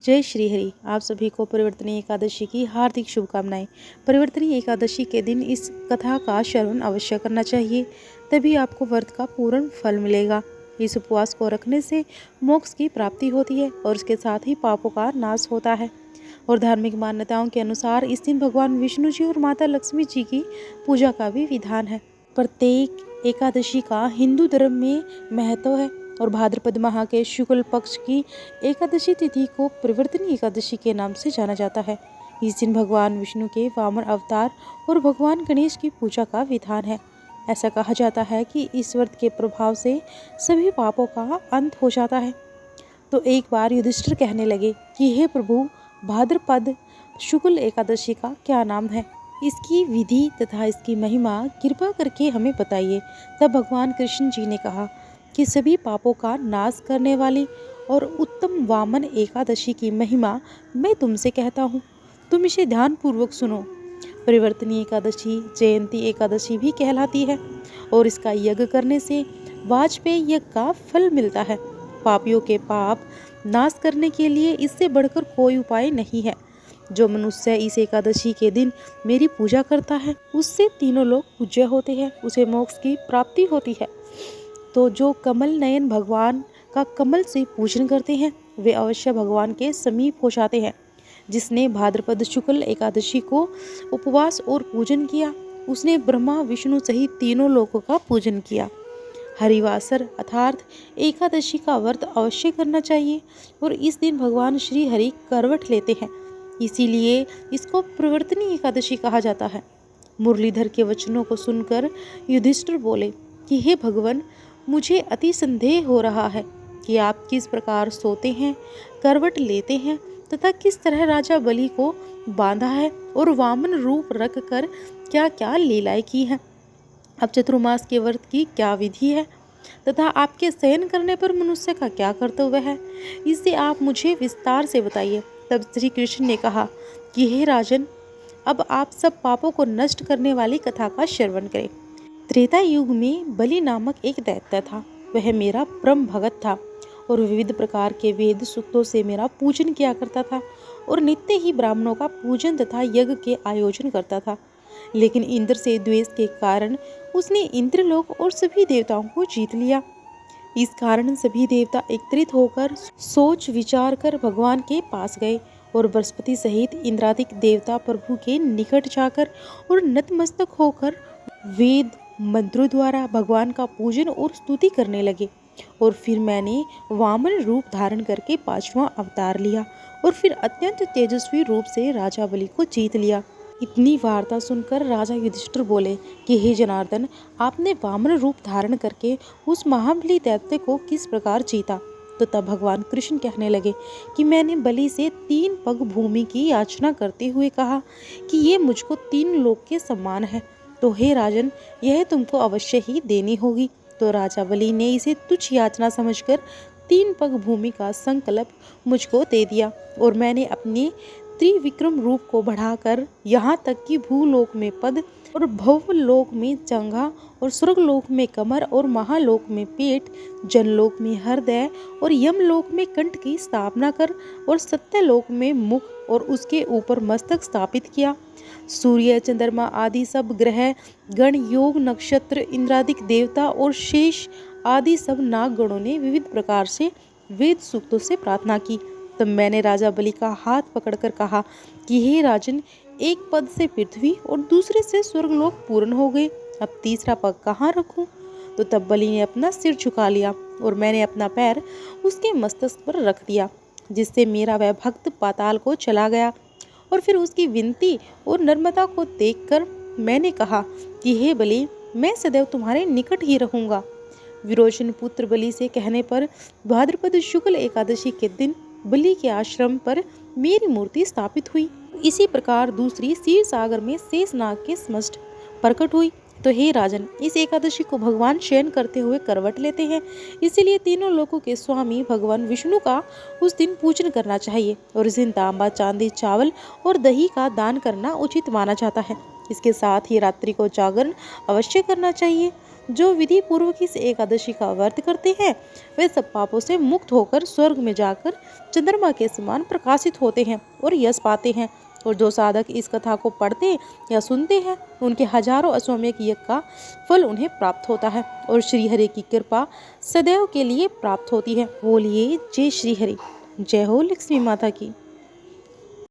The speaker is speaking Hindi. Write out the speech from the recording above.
जय श्री हरि। आप सभी को परिवर्तनी एकादशी की हार्दिक शुभकामनाएं। परिवर्तनी एकादशी के दिन इस कथा का श्रवण अवश्य करना चाहिए, तभी आपको व्रत का पूर्ण फल मिलेगा। इस उपवास को रखने से मोक्ष की प्राप्ति होती है और इसके साथ ही पापों का नाश होता है। और धार्मिक मान्यताओं के अनुसार इस दिन भगवान विष्णु जी और माता लक्ष्मी जी की पूजा का भी विधान है। प्रत्येक एकादशी का हिंदू धर्म में महत्व है और भाद्रपद माह के शुक्ल पक्ष की एकादशी तिथि को परिवर्तनी एकादशी के नाम से जाना जाता है। इस दिन भगवान विष्णु के वामन अवतार और भगवान गणेश की पूजा का विधान है। ऐसा कहा जाता है कि इस व्रत के प्रभाव से सभी पापों का अंत हो जाता है। तो एक बार युधिष्ठिर कहने लगे कि हे प्रभु, भाद्रपद शुक्ल एकादशी का क्या नाम है, इसकी विधि तथा इसकी महिमा कृपा करके हमें बताइए। तब भगवान कृष्ण जी ने कहा कि सभी पापों का नाश करने वाली और उत्तम वामन एकादशी की महिमा मैं तुमसे कहता हूँ, तुम इसे ध्यानपूर्वक सुनो। परिवर्तनी एकादशी जयंती एकादशी भी कहलाती है और इसका यज्ञ करने से वाजपेय यज्ञ का फल मिलता है। पापियों के पाप नाश करने के लिए इससे बढ़कर कोई उपाय नहीं है। जो मनुष्य इस एकादशी के दिन मेरी पूजा करता है उससे तीनों लोग पूज्य होते हैं, उसे मोक्ष की प्राप्ति होती है। तो जो कमल नयन भगवान का कमल से पूजन करते हैं वे अवश्य भगवान के समीप हो जाते हैं। जिसने भाद्रपद शुक्ल एकादशी को उपवास और पूजन किया उसने ब्रह्मा विष्णु सहित तीनों लोकों का पूजन किया। हरिवासर अर्थात एकादशी का व्रत अवश्य करना चाहिए और इस दिन भगवान श्री हरि करवट लेते हैं, इसीलिए इसको परिवर्तनी एकादशी कहा जाता है। मुरलीधर के वचनों को सुनकर युधिष्ठिर बोले कि हे भगवान, मुझे अति संदेह हो रहा है कि आप किस प्रकार सोते हैं, करवट लेते हैं तथा किस तरह राजा बलि को बांधा है और वामन रूप रख कर क्या क्या लीलाएं की हैं। अब चतुर्मास के व्रत की क्या विधि है तथा आपके शयन करने पर मनुष्य का क्या कर्तव्य है, इसे आप मुझे विस्तार से बताइए। तब श्री कृष्ण ने कहा कि हे राजन, अब आप सब पापों को नष्ट करने वाली कथा का श्रवण करें। त्रेता युग में बलि नामक एक दैत्य था। वह मेरा परम भगत था और विविध प्रकार के वेद सूक्तों से मेरा पूजन किया करता था और नित्य ही ब्राह्मणों का पूजन तथा यज्ञ के आयोजन करता था। लेकिन इंद्र से द्वेष के कारण उसने इंद्रलोक और सभी देवताओं को जीत लिया। इस कारण सभी देवता एकत्रित होकर सोच विचार कर भगवान के पास गए और बृहस्पति सहित इंद्रादिक देवता प्रभु के निकट जाकर और नतमस्तक होकर वेद मंत्रों द्वारा भगवान का पूजन और स्तुति करने लगे। और फिर मैंने वामन रूप धारण करके 5वां अवतार लिया और फिर अत्यंत तेजस्वी रूप से राजा बलि को जीत लिया। इतनी वार्ता सुनकर राजा युधिष्ठिर बोले कि हे जनार्दन, आपने वामन रूप धारण करके उस महाबली दैत्य को किस प्रकार जीता। तो तब भगवान कृष्ण कहने लगे कि मैंने बलि से 3 पग भूमि की याचना करते हुए कहा कि ये मुझको 3 लोक के समान है, तो हे राजन, यह तुमको अवश्य ही देनी होगी। तो राजा बलि ने इसे तुच्छ याचना समझकर 3 पग भूमि का संकल्प मुझको दे दिया और मैंने अपने त्रिविक्रम रूप को बढ़ाकर यहाँ तक कि भूलोक में पद और भवलोक में जंघा और स्वर्गलोक में कमर और महालोक में पेट, जनलोक में हृदय और यमलोक में कंठ की स्थापना कर और सत्यलोक में मुख और उसके ऊपर मस्तक स्थापित किया। सूर्य, चंद्रमा आदि सब ग्रह गण, योग, नक्षत्र, इंद्रादिक देवता और शेष आदि सब नागगणों ने विविध प्रकार से वेद सूक्तों से प्रार्थना की। तब मैंने राजा बलि का हाथ पकड़कर कहा कि हे राजन, एक पद से पृथ्वी और दूसरे से स्वर्गलोक पूर्ण हो गए, अब तीसरा पग कहाँ रखूं। तो तब बलि ने अपना सिर झुका लिया और मैंने अपना पैर उसके मस्तक पर रख दिया, जिससे मेरा वह भक्त पाताल को चला गया। और फिर उसकी विनती और नर्मदा को देखकर मैंने कहा कि हे बलि, मैं सदैव तुम्हारे निकट ही रहूंगा। विरोचन पुत्र बलि से कहने पर भाद्रपद शुक्ल एकादशी के दिन बलि के आश्रम पर मेरी मूर्ति स्थापित हुई। इसी प्रकार दूसरी क्षीर सागर में शेषनाग के समस्त प्रकट हुई। तो हे राजन, इस एकादशी को भगवान शयन करते हुए करवट लेते हैं, इसीलिए तीनों लोकों के स्वामी भगवान विष्णु का उस दिन पूजन करना चाहिए और इस दिन तांबा, चांदी, चावल और दही का दान करना उचित माना जाता है। इसके साथ ही रात्रि को जागरण अवश्य करना चाहिए। जो विधि पूर्वक इस एकादशी का व्रत करते हैं वे सब पापों से मुक्त होकर स्वर्ग में जाकर चंद्रमा के समान प्रकाशित होते हैं और यश पाते हैं। और जो साधक इस कथा को पढ़ते या सुनते हैं उनके हजारों अश्वमेध यज्ञ का फल उन्हें प्राप्त होता है और श्री हरि की कृपा सदैव के लिए प्राप्त होती है। बोलिए जय श्री हरि। जय हो लक्ष्मी माता की।